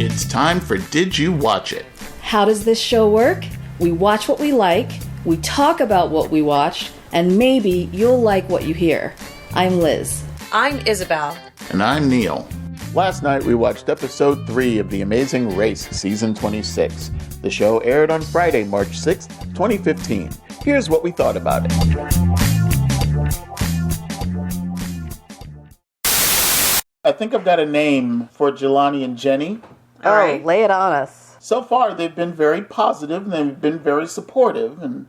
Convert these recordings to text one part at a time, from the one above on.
It's time for Did You Watch It? How does this show work? We watch what we like, we talk about what we watched, and maybe you'll like what you hear. I'm Liz. I'm Isabel. And I'm Neil. Last night we watched episode 3 of The Amazing Race, season 26. The show aired on Friday, March 6th, 2015. Here's what we thought about it. I think I've got a name for Jelani and Jenny. All right. Lay it on us. So far, they've been very positive and they've been very supportive. And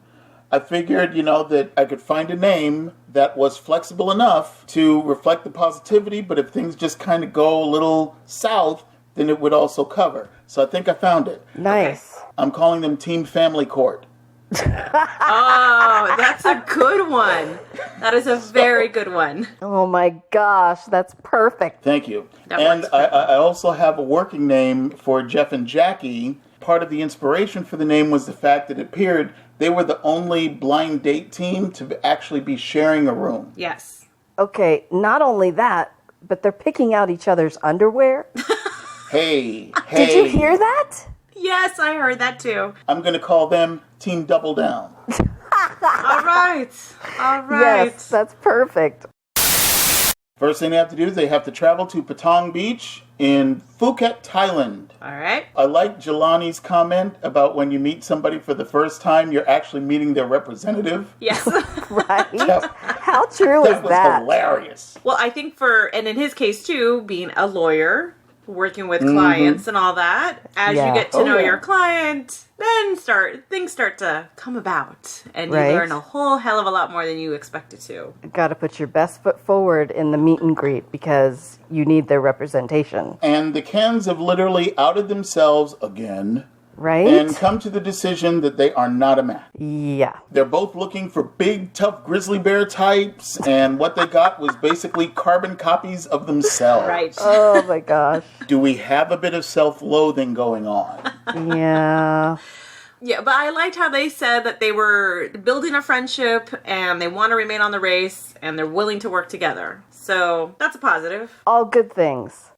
I figured, that I could find a name that was flexible enough to reflect the positivity, but if things just kind of go a little south, then it would also cover. So I think I found it. Nice. Okay. I'm calling them Team Family Court. Oh, that's a good one. That is a very good one. Oh my gosh, that's perfect. Thank you. And I also have a working name for Jeff and Jackie. Part of the inspiration for the name was the fact that it appeared they were the only blind date team to actually be sharing a room. Yes. Okay, not only that, but they're picking out each other's underwear. Hey. Did you hear that? Yes, I heard that too. I'm going to call them Team Double Down. All right. Yes, that's perfect. First thing they have to do is they have to travel to Patong Beach in Phuket, Thailand. All right. I like Jelani's comment about when you meet somebody for the first time, you're actually meeting their representative. Yes. Right? How true is that? That was hilarious. Well, I think and in his case too, being a lawyer, working with clients and all that, as you get to know your client, then things start to come about, and you learn a whole hell of a lot more than you expected to. Got to put your best foot forward in the meet and greet because you need their representation. And the Kens have literally outed themselves again. Right? And come to the decision that they are not a match. Yeah. They're both looking for big, tough grizzly bear types, and what they got was basically carbon copies of themselves. Right. Oh my gosh. Do we have a bit of self-loathing going on? Yeah. Yeah, but I liked how they said that they were building a friendship, and they want to remain on the race, and they're willing to work together. So, that's a positive. All good things.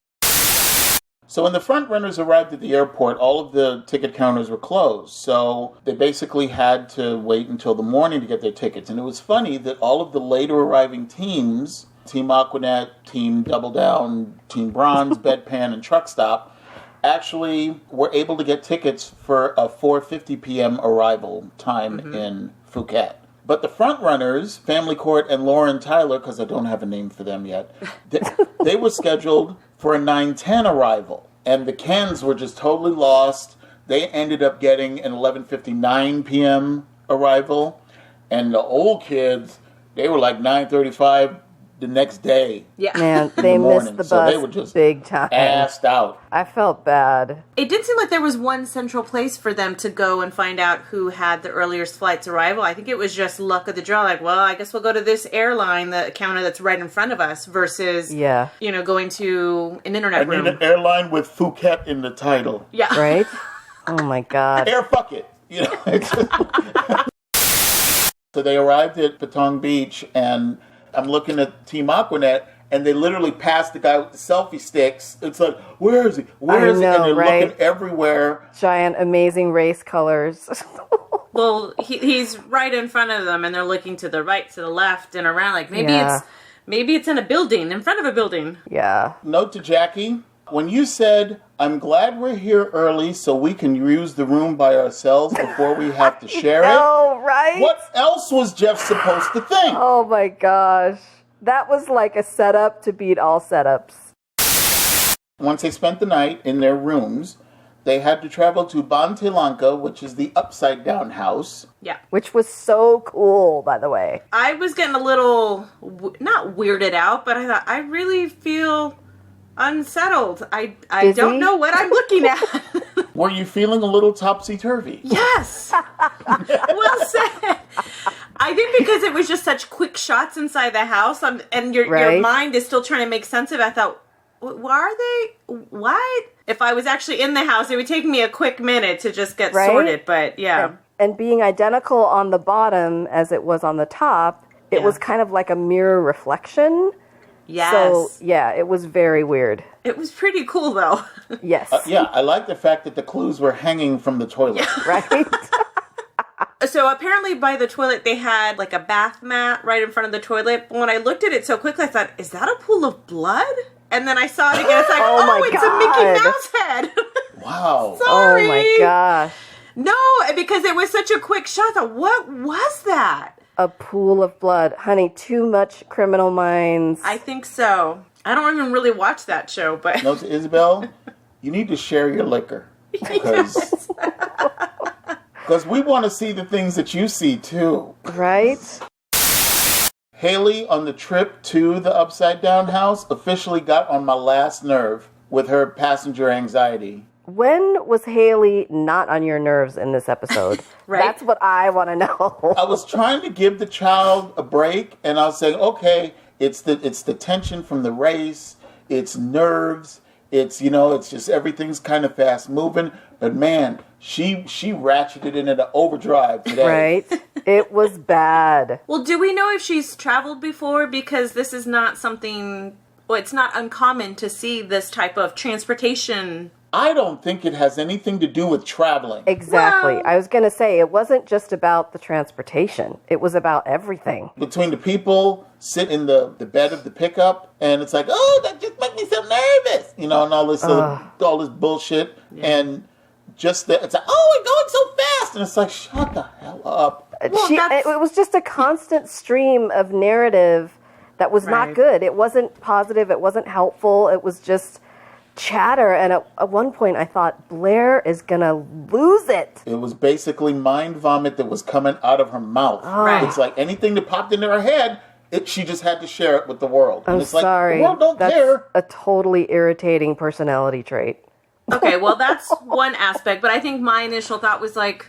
So when the front runners arrived at the airport, all of the ticket counters were closed. So they basically had to wait until the morning to get their tickets. And it was funny that all of the later arriving teams, Team Aquanet, Team Double Down, Team Bronze, Bedpan, and Truck Stop, actually were able to get tickets for a 4:50 p.m. arrival time in Phuket. But the front runners, Family Court and Lauren Tyler, because I don't have a name for them yet, they were scheduled for a 9:10 arrival. And the Kens were just totally lost. They ended up getting an 11:59 p.m. arrival. And the old kids, they were like 9:35 the next day. Yeah. Man, they missed the So bus they were just big time. assed out. I felt bad. It did seem like there was one central place for them to go and find out who had the earliest flight's arrival. I think it was just luck of the draw. Like, well, I guess we'll go to this airline, the counter that's right in front of us, versus, going to an internet room. I need an airline with Phuket in the title. Yeah. Right? Oh my God. Air fuck it. So they arrived at Patong Beach, and I'm looking at Team Aquanet, and they literally passed the guy with the selfie sticks. It's like, where is he? Where is he? And they're looking everywhere. Giant, amazing race colors. Well, he's right in front of them, and they're looking to the right, to the left, and around. Like, maybe it's in a building, in front of a building. Yeah. Note to Jackie, when you said, I'm glad we're here early so we can use the room by ourselves before we have to share it. Oh, right? What else was Jeff supposed to think? Oh my gosh. That was like a setup to beat all setups. Once they spent the night in their rooms, they had to travel to Banteay Lanka, which is the upside-down house. Yeah. Which was so cool, by the way. I was getting a little, not weirded out, but I thought, I really feel unsettled. I don't know what I'm looking at. Were you feeling a little topsy-turvy? Yes. Well said. I think because it was just such quick shots inside the house, and your mind is still trying to make sense of it, I thought, why are they? What? If I was actually in the house, it would take me a quick minute to just get sorted, but yeah. And being identical on the bottom as it was on the top, it was kind of like a mirror reflection. Yes. So, yeah, it was very weird. It was pretty cool, though. Yes. Yeah, I like the fact that the clues were hanging from the toilet. Right? So apparently by the toilet they had like a bath mat right in front of the toilet. But when I looked at it so quickly, I thought, is that a pool of blood? And then I saw it again. It's like, it's God. a Mickey Mouse head. Wow. Sorry. Oh my gosh. No, because it was such a quick shot. I thought, what was that? A pool of blood. Honey, too much Criminal Minds. I think so. I don't even really watch that show, but... No, Isabel, you need to share your liquor. Because we want to see the things that you see, too. Right? Haley, on the trip to the Upside Down house, officially got on my last nerve with her passenger anxiety. When was Haley not on your nerves in this episode? Right? That's what I want to know. I was trying to give the child a break, and I was saying, okay, it's the tension from the race, it's nerves, it's just everything's kind of fast moving. But man, she ratcheted it into overdrive today. Right? It was bad. Well, do we know if she's traveled before? Because this is not something... Well, it's not uncommon to see this type of transportation. I don't think it has anything to do with traveling. Exactly. Well, I was going to say, it wasn't just about the transportation. It was about everything. Between the people sit in the bed of the pickup, and it's like, oh, that just makes me so nervous, and all this bullshit, and just that it's like, oh, we're going so fast, and it's like, shut the hell up. It was just a constant stream of narrative that was not good. It wasn't positive. It wasn't helpful. It was just chatter. And at one point, I thought, Blair is going to lose it. It was basically mind vomit that was coming out of her mouth. Right. It's like anything that popped into her head, she just had to share it with the world. I'm and it's sorry. Like, the world don't care. A totally irritating personality trait. Okay, well, that's one aspect. But I think my initial thought was like,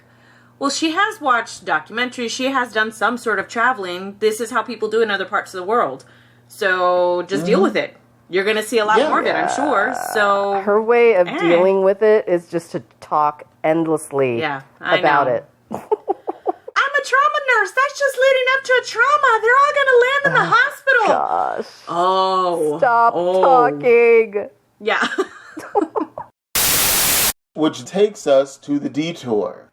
well, she has watched documentaries. She has done some sort of traveling. This is how people do in other parts of the world. So just deal with it. You're going to see a lot more of it, I'm sure. So her way of dealing with it is just to talk endlessly about it. I'm a trauma nurse. That's just leading up to a trauma. They're all going to land in the hospital. Gosh. Oh. Stop talking. Yeah. Which takes us to the detour.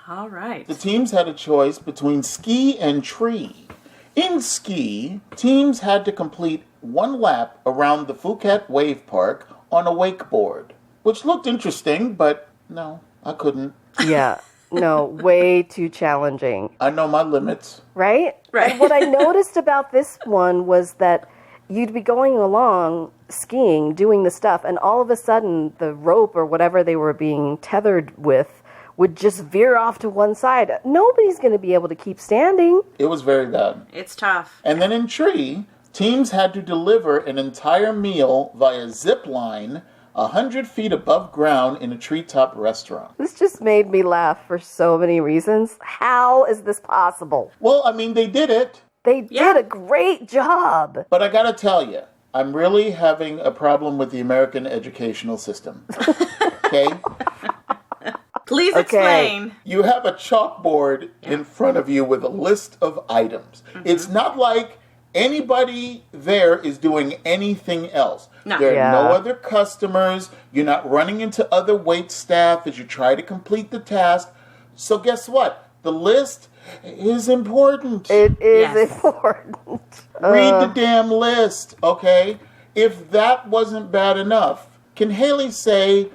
All right. The teams had a choice between ski and tree. In ski, teams had to complete one lap around the Phuket wave park on a wakeboard, which looked interesting, but no, I couldn't. Yeah, no, way too challenging. I know my limits. Right? Right. And what I noticed about this one was that you'd be going along skiing, doing the stuff, and all of a sudden the rope or whatever they were being tethered with would just veer off to one side. Nobody's going to be able to keep standing. It was very bad. It's tough. And then in tree, teams had to deliver an entire meal via zip line 100 feet above ground in a treetop restaurant. This just made me laugh for so many reasons. How is this possible? Well, I mean, they did it. They did a great job. But I gotta tell you, I'm really having a problem with the American educational system. Okay? Please explain. You have a chalkboard in front of you with a list of items. Mm-hmm. It's not like anybody there is doing anything else. No. There are no other customers. You're not running into other wait staff as you try to complete the task. So guess what? The list is important. It is important. Read the damn list, okay? If that wasn't bad enough, can Haley say,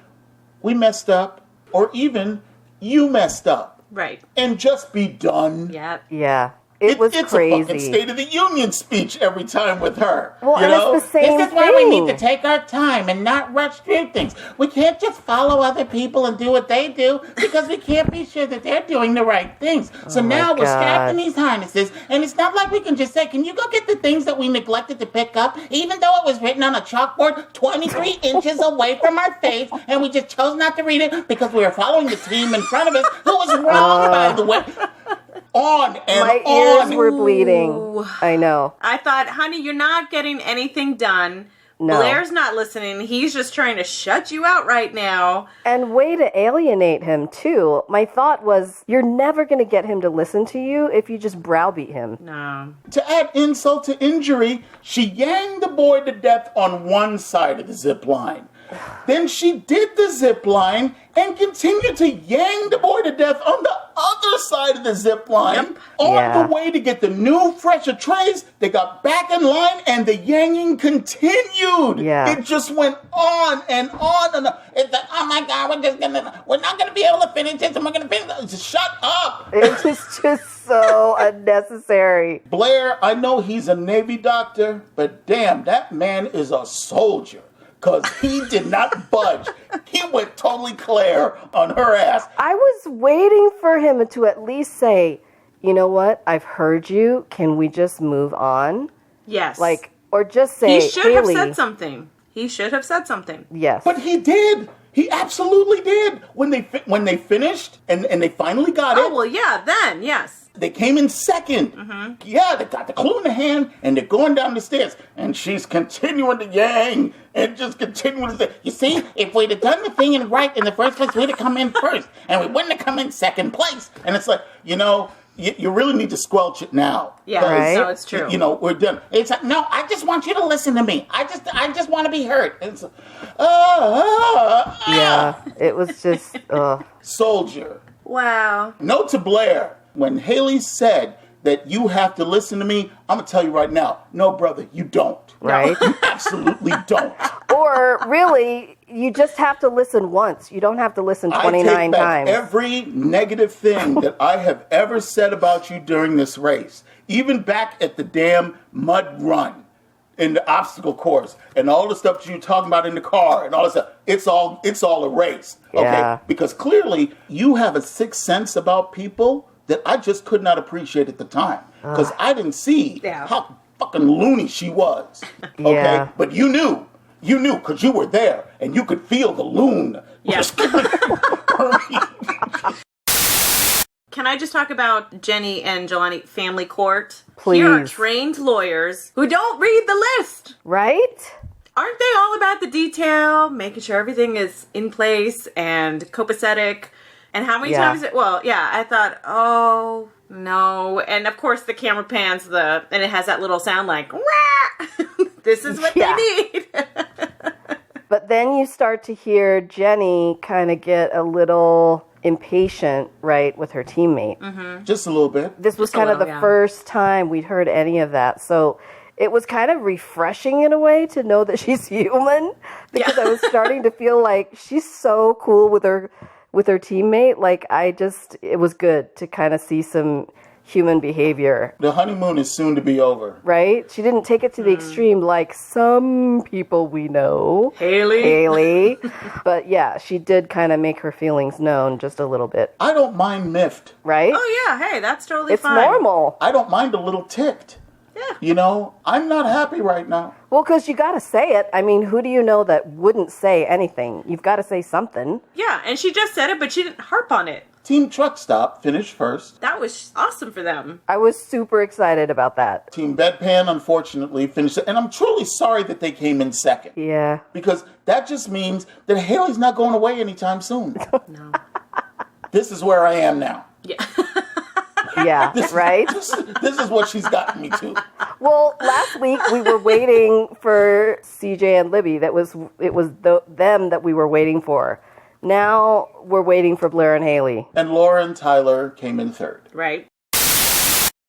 we messed up, or even, you messed up? Right. And just be done? Yep. Yeah. It was it's crazy. It's a fucking State of the Union speech every time with her. Well, you and know? it's the same This is why we thing. need to take our time and not rush through things. We can't just follow other people and do what they do because we can't be sure that they're doing the right things. So now we're strapped in these harnesses, and it's not like we can just say, can you go get the things that we neglected to pick up, even though it was written on a chalkboard 23 inches away from our face, and we just chose not to read it because we were following the team in front of us, who was wrong, by the way. On and my on. ears were bleeding. I know. I thought, honey, you're not getting anything done Blair's not listening. He's just trying to shut you out right now. And way to alienate him, too. My thought was, you're never going to get him to listen to you if you just browbeat him. No. To add insult to injury, she yanged the boy to death on one side of the zip line. Then she did the zip line and continued to yang the boy to death on the other side of the zip line. On the way to get the new, fresher trays, they got back in line and the yanging continued. Yeah. It just went on and on and on. It's like, oh my God, we're not gonna be able to finish this and we're gonna finish this. Just shut up. It was just so unnecessary. Blair, I know he's a Navy doctor, but damn, that man is a soldier. Because he did not budge. He went totally Claire on her ass. I was waiting for him to at least say, you know what? I've heard you. Can we just move on? Yes. Or just say, he should Haley. have said something. He should have said something. Yes. But he did. He absolutely did. When they finished and they finally got it. Oh, well, yeah, then, yes. They came in second. Mm-hmm. Yeah, they got the clue in the hand, and they're going down the stairs. And she's continuing to yang and just continuing to say, you see, if we'd have done the thing in the first place, we'd have come in first. And we wouldn't have come in second place. And it's like, you really need to squelch it now. Yeah, right? No, it's true. We're done. It's like, no, I just want you to listen to me. I just want to be heard. It's yeah, it was just, Soldier. Wow. Note to Blair, when Haley said that you have to listen to me, I'm going to tell you right now, no, brother, you don't. Right? You absolutely don't. Or really, you just have to listen once. You don't have to listen 29 I take back times. Every negative thing that I have ever said about you during this race, even back at the damn mud run in the obstacle course and all the stuff that you were talking about in the car and all this stuff, it's all erased. Yeah. Okay? Because clearly you have a sixth sense about people that I just could not appreciate at the time. Because I didn't see how fucking loony she was. Okay? Yeah. But you knew because you were there and you could feel the loon. Yes. Can I just talk about Jenny and Jelani family court? Please. Here are trained lawyers who don't read the list. Right? Aren't they all about the detail, making sure everything is in place and copacetic? And how many times I thought, oh, no. And of course the camera pans and it has that little sound like, wah! This is what they need. But then you start to hear Jenny kind of get a little impatient, right, with her teammate. Mm-hmm. Just a little bit. This was kind of the first time we'd heard any of that. So it was kind of refreshing in a way to know that she's human, because I was starting to feel like she's so cool with her teammate. Like, it was good to kind of see some human behavior. The honeymoon is soon to be over. Right? She didn't take it to the extreme like some people we know. Haley. But yeah, she did kind of make her feelings known just a little bit. I don't mind miffed. Right? Oh yeah, hey, that's totally fine. It's normal. I don't mind a little ticked. Yeah. I'm not happy right now. Well, because you got to say it. I mean, who do you know that wouldn't say anything? You've got to say something. Yeah, and she just said it, but she didn't harp on it. Team Truck Stop finished first. That was awesome for them. I was super excited about that. Team Bedpan, unfortunately, finished. And I'm truly sorry that they came in second. Yeah. Because that just means that Haley's not going away anytime soon. No. This is where I am now. Yeah. Yeah, right? This is what she's gotten me to. Well, last week we were waiting for CJ and Libby. It was them that we were waiting for. Now we're waiting for Blair and Haley. And Laura and Tyler came in third. Right.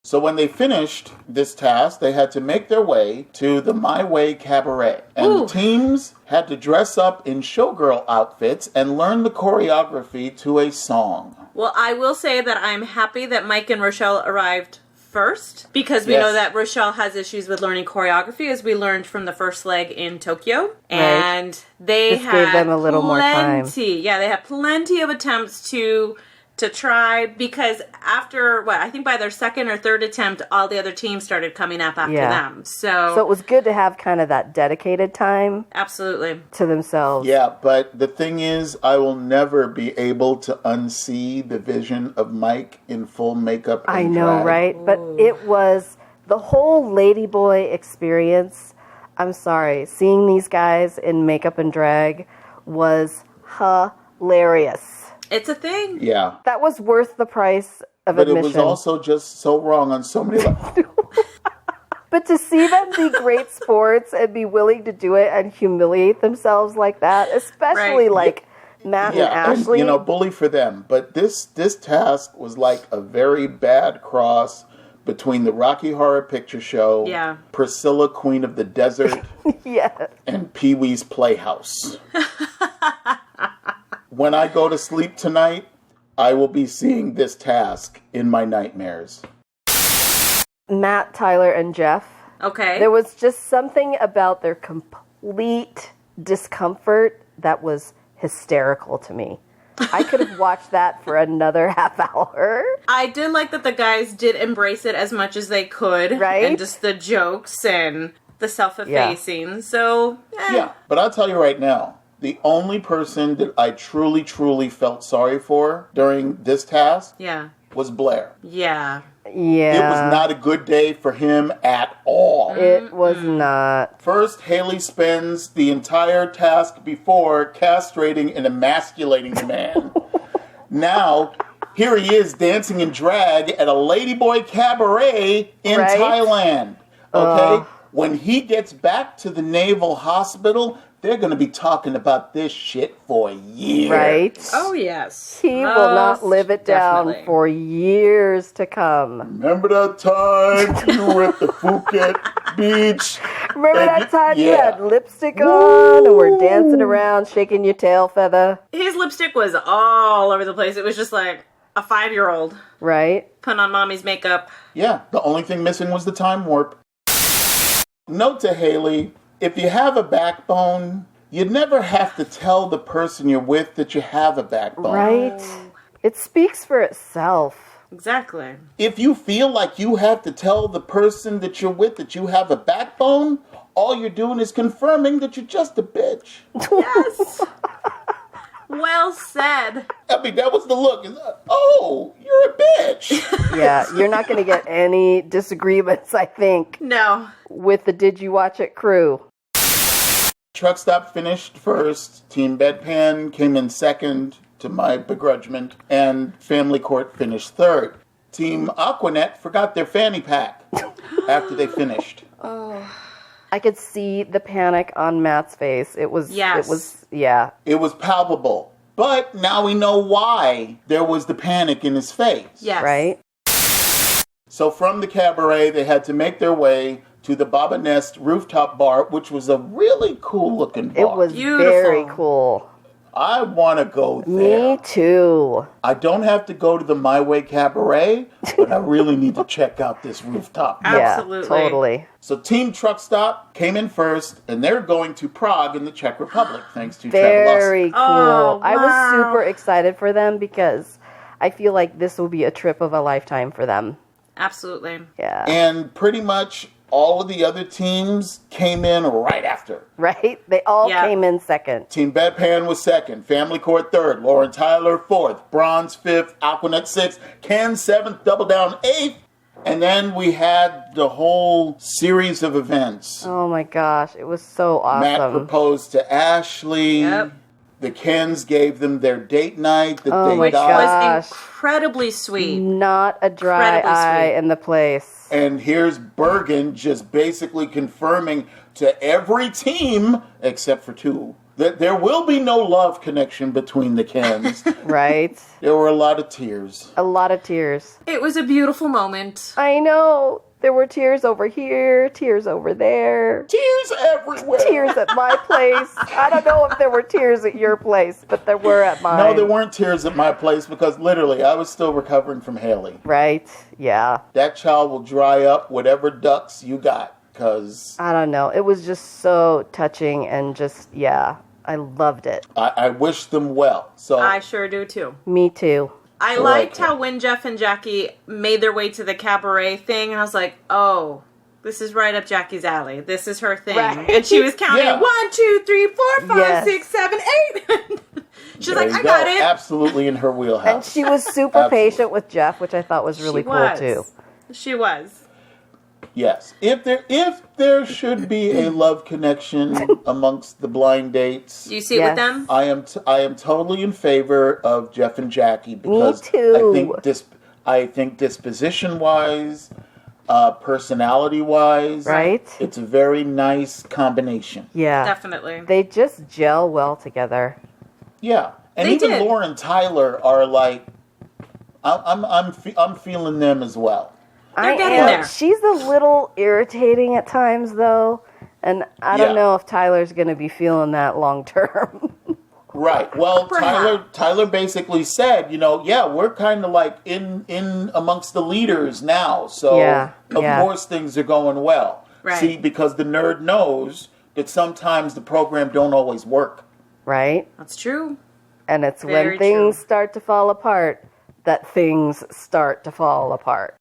So when they finished this task, they had to make their way to the My Way Cabaret. And the teams had to dress up in showgirl outfits and learn the choreography to a song. Well, I will say that I'm happy that Mike and Rochelle arrived first, because we know that Rochelle has issues with learning choreography, as we learned from the first leg in Tokyo. And they gave them a little more time. Yeah, they had plenty of attempts to try, because after, I think by their second or third attempt, all the other teams started coming up after them. So it was good to have kind of that dedicated time. Absolutely. To themselves. Yeah, but the thing is, I will never be able to unsee the vision of Mike in full makeup and I know, drag. right? But it was the whole ladyboy experience. I'm sorry. Seeing these guys in makeup and drag was hilarious. It's a thing. Yeah. That was worth the price of But admission. it was also just so wrong on so many levels. But to see them be great sports and be willing to do it and humiliate themselves like that, especially like Matt and Ashley. And, bully for them. But this task was like a very bad cross between the Rocky Horror Picture Show, Priscilla, Queen of the Desert, and Pee-wee's Playhouse. When I go to sleep tonight, I will be seeing this task in my nightmares. Matt, Tyler, and Jeff. Okay. There was just something about their complete discomfort that was hysterical to me. I could have watched that for another half hour. I did like that the guys did embrace it as much as they could. Right? And just the jokes and the self-effacing. Yeah. So, Yeah, but I'll tell you right now, the only person that I truly, truly felt sorry for during this task was Blair. Yeah. Yeah. It was not a good day for him at all. It was not. First, Haley spends the entire task before castrating and emasculating the man. Now, here he is dancing in drag at a ladyboy cabaret in Thailand. Okay? When he gets back to the Naval Hospital, they're going to be talking about this shit for years. Right? Oh, yes. He will not live it down for years to come. Remember that time you were at the Phuket beach? Remember that time you had lipstick on and were dancing around, shaking your tail feather? His lipstick was all over the place. It was just like a 5-year-old. Right? Putting on mommy's makeup. Yeah, the only thing missing was the time warp. Note to Haley, if you have a backbone, you never have to tell the person you're with that you have a backbone. Right? It speaks for itself. Exactly. If you feel like you have to tell the person that you're with that you have a backbone, all you're doing is confirming that you're just a bitch. Yes. Well said. I mean, that was the look. Oh, you're a bitch. Yeah, you're not going to get any disagreements, I think. No. With the Did You Watch It crew. Truck Stop finished first. Team Bedpan came in second, to my begrudgment. And Family Court finished third. Team Aquanet forgot their fanny pack after they finished. Oh. I could see the panic on Matt's face. It was palpable. But now we know why there was the panic in his face. Yes. Right? So from the cabaret, they had to make their way to the Baba Nest Rooftop Bar, which was a really cool looking bar. It was very cool. I want to go there. Me too. I don't have to go to the My Way Cabaret, but I really need to check out this rooftop bar. Absolutely. Yeah, totally. So Team Truck Stop came in first, and they're going to Prague in the Czech Republic, thanks to Very cool. Oh, wow. I was super excited for them because I feel like this will be a trip of a lifetime for them. Absolutely. Yeah. And pretty much all of the other teams came in right after. Right? They all came in second. Team Bedpan was second, Family Court third, Lauren Tyler fourth, Bronze fifth, Aquanet sixth, Ken seventh, Double Down eighth. And then we had the whole series of events. Oh my gosh, it was so awesome. Matt proposed to Ashley. Yep. The Kens gave them their date night that they Which got. was incredibly sweet. Not a dry eye in the place. And here's Bergen just basically confirming to every team, except for two, that there will be no love connection between the Kens. Right? There were a lot of tears. A lot of tears. It was a beautiful moment. I know. There were tears over here, tears over there. Tears everywhere. Tears at my place. I don't know if there were tears at your place, but there were at mine. No, there weren't tears at my place because literally I was still recovering from Haley. Right? Yeah. That child will dry up whatever ducks you got because... I don't know. It was just so touching and just, I loved it. I wish them well. So I sure do too. Me too. I liked how when Jeff and Jackie made their way to the cabaret thing, I was like, oh, this is right up Jackie's alley. This is her thing. Right. And she was counting 1, 2, 3, 4, 5, 6, 7, 8. She's like, I got it. Absolutely in her wheelhouse. And she was super patient with Jeff, which I thought was really cool too. She was. Yes. If there should be a love connection amongst the blind dates, Do you see it with them? I am totally in favor of Jeff and Jackie because Me too. I think disposition wise, personality wise, Right? it's a very nice combination. Yeah. Definitely. They just gel well together. Yeah, and They even did. Laura and Tyler are like, I'm feeling them as well. They're getting there. She's a little irritating at times, though, and I don't know if Tyler's going to be feeling that long term. Right. Well, Perhaps. Tyler basically said, we're kind of like in amongst the leaders now. So of course things are going well. Right. See, because the nerd knows that sometimes the program don't always work. Right? That's true. And it's Very when things true. start to fall apart that things start to fall apart.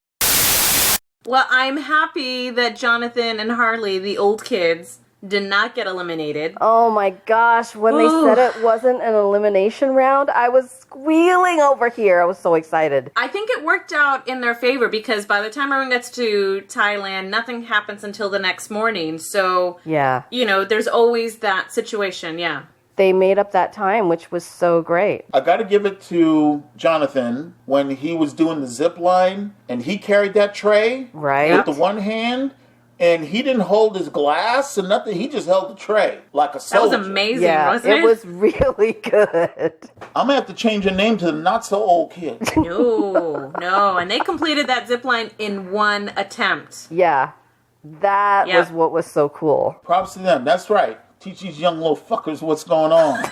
Well, I'm happy that Jonathan and Harley, the old kids, did not get eliminated. Oh my gosh, when they said it wasn't an elimination round, I was squealing over here. I was so excited. I think it worked out in their favor because by the time everyone gets to Thailand, nothing happens until the next morning. So, Yeah. There's always that situation, yeah. They made up that time, which was so great. I got to give it to Jonathan when he was doing the zip line and he carried that tray Right. with the one hand. And he didn't hold his glass or nothing. He just held the tray like a That soldier. was amazing, Yeah, wasn't it? it was really good. I'm going to have to change your name to the not-so-old kid. No. And they completed that zip line in one attempt. Yeah, that was what was so cool. Props to them. That's right. Teach these young little fuckers what's going on.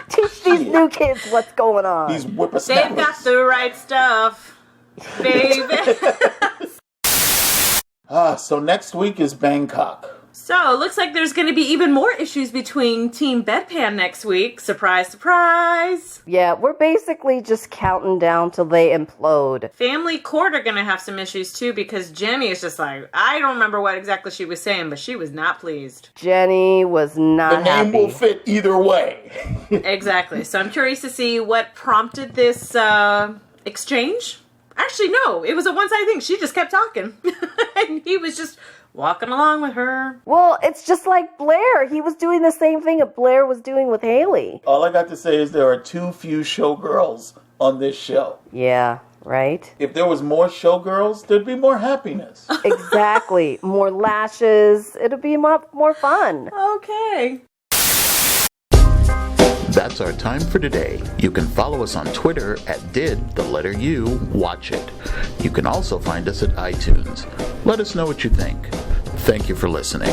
Teach these new kids what's going on. These whippersnappers. They've got the right stuff, baby. So next week is Bangkok. So, it looks like there's going to be even more issues between Team Bedpan next week. Surprise, surprise. Yeah, we're basically just counting down till they implode. Family Court are going to have some issues too because Jenny is just like, I don't remember what exactly she was saying, but she was not pleased. Jenny was not The name happy. will fit either way. Exactly. So I'm curious to see what prompted this exchange. Actually, no, it was a one-sided thing. She just kept talking. And he was just walking along with her. Well, it's just like Blair. He was doing the same thing that Blair was doing with Haley. All I got to say is there are too few showgirls on this show. Yeah, right? If there was more showgirls, there'd be more happiness. Exactly. More lashes. It'll be more fun. Okay. That's our time for today. You can follow us on Twitter at @did_you_watch_it. You can also find us at iTunes. Let us know what you think. Thank you for listening.